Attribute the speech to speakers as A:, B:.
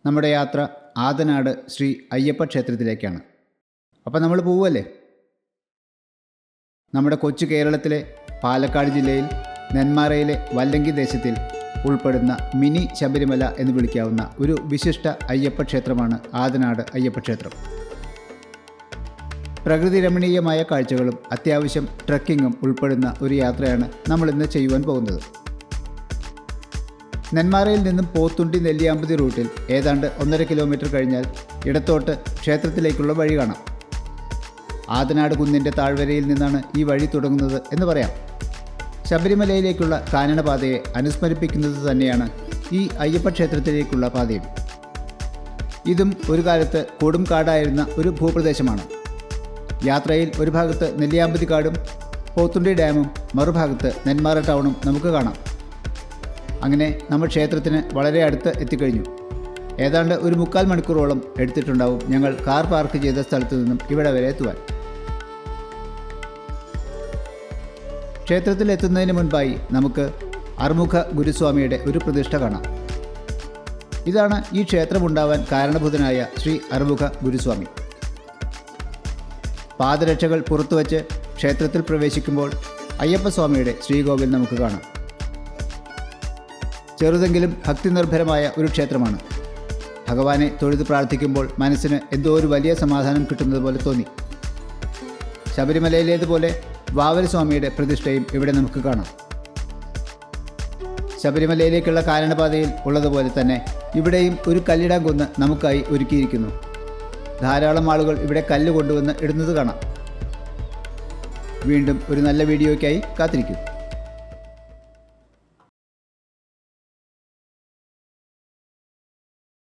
A: നമ്മുടെ യാത്ര ആദനാട് ശ്രീ അയ്യപ്പ ക്ഷേത്രത്തിലേക്കാണ്. അപ്പോൾ നമ്മൾ പോവുമല്ലേ? നമ്മുടെ കൊച്ചു കേരളത്തിലെ പാലക്കാട് ജില്ലയിൽ നെന്മാറയിലെ വല്ലങ്കി ദേശത്തിൽ ഉൾപ്പെടുന്ന മിനി ശബരിമല എന്ന് വിളിക്കാവുന്ന ഒരു വിശിഷ്ട അയ്യപ്പ ക്ഷേത്രമാണ് ആദനാട് അയ്യപ്പ ക്ഷേത്രം. പ്രകൃതി രമണീയമായ കാഴ്ചകളും അത്യാവശ്യം ട്രക്കിങ്ങും ഉൾപ്പെടുന്ന ഒരു യാത്രയാണ് നമ്മളിന്ന് ചെയ്യുവാൻ പോകുന്നത്. നെന്മാറയിൽ നിന്നും പോത്തുണ്ടി നെല്ലിയാമ്പതി റൂട്ടിൽ ഏതാണ്ട് 1.5 കിലോമീറ്റർ കഴിഞ്ഞാൽ ഇടത്തോട്ട് ക്ഷേത്രത്തിലേക്കുള്ള വഴി കാണാം. ആദനാട് കുന്നിൻ്റെ താഴ്വരയിൽ നിന്നാണ് ഈ വഴി തുടങ്ങുന്നത് എന്ന് പറയാം. ശബരിമലയിലേക്കുള്ള കാനനപാതയെ അനുസ്മരിപ്പിക്കുന്നത് തന്നെയാണ് ഈ അയ്യപ്പ ക്ഷേത്രത്തിലേക്കുള്ള പാതയും. ഇതും ഒരു കാലത്ത് കൊടും കാടായിരുന്ന ഒരു ഭൂപ്രദേശമാണ്. യാത്രയിൽ ഒരു ഭാഗത്ത് നെല്ലിയാമ്പതി കാടും പോത്തുണ്ടി ഡാമും മറുഭാഗത്ത് നെന്മാറ ടൗണും നമുക്ക് കാണാം. അങ്ങനെ നമ്മൾ ക്ഷേത്രത്തിന് വളരെ അടുത്ത് എത്തിക്കഴിഞ്ഞു. ഏതാണ്ട് ഒരു 3/4 മണിക്കൂറോളം എടുത്തിട്ടുണ്ടാവും ഞങ്ങൾ കാർ പാർക്ക് ചെയ്ത സ്ഥലത്തു നിന്നും ഇവിടെ വരെ എത്തുവാൻ. ക്ഷേത്രത്തിൽ എത്തുന്നതിന് മുൻപായി നമുക്ക് അറുമുഖ ഗുരുസ്വാമിയുടെ ഒരു പ്രതിഷ്ഠ കാണാം. ഇതാണ് ഈ ക്ഷേത്രമുണ്ടാവാൻ കാരണഭൂതനായ ശ്രീ അറുമുഖ ഗുരുസ്വാമി. പാദരക്ഷകൾ പുറത്തുവച്ച് ക്ഷേത്രത്തിൽ പ്രവേശിക്കുമ്പോൾ അയ്യപ്പസ്വാമിയുടെ ശ്രീകോവിൽ നമുക്ക് കാണാം. ചെറുതെങ്കിലും ഭക്തി നിർഭരമായ ഒരു ക്ഷേത്രമാണ്. ഭഗവാനെ തൊഴുത് പ്രാർത്ഥിക്കുമ്പോൾ മനസ്സിന് എന്തോ ഒരു വലിയ സമാധാനം കിട്ടുന്നത് പോലെ തോന്നി. ശബരിമലയിലേതുപോലെ വാവരസ്വാമിയുടെ പ്രതിഷ്ഠയും ഇവിടെ നമുക്ക് കാണാം. ശബരിമലയിലേക്കുള്ള കാനനപാതയിൽ ഉള്ളതുപോലെ തന്നെ ഇവിടെയും ഒരു കല്ലിടാങ്കുന്ന് നമുക്കായി ഒരുക്കിയിരിക്കുന്നു. ധാരാളം ആളുകൾ ഇവിടെ കല്ല് കൊണ്ടുവന്ന് ഇടുന്നത് കാണാം. വീണ്ടും ഒരു നല്ല വീഡിയോയ്ക്കായി കാത്തിരിക്കും.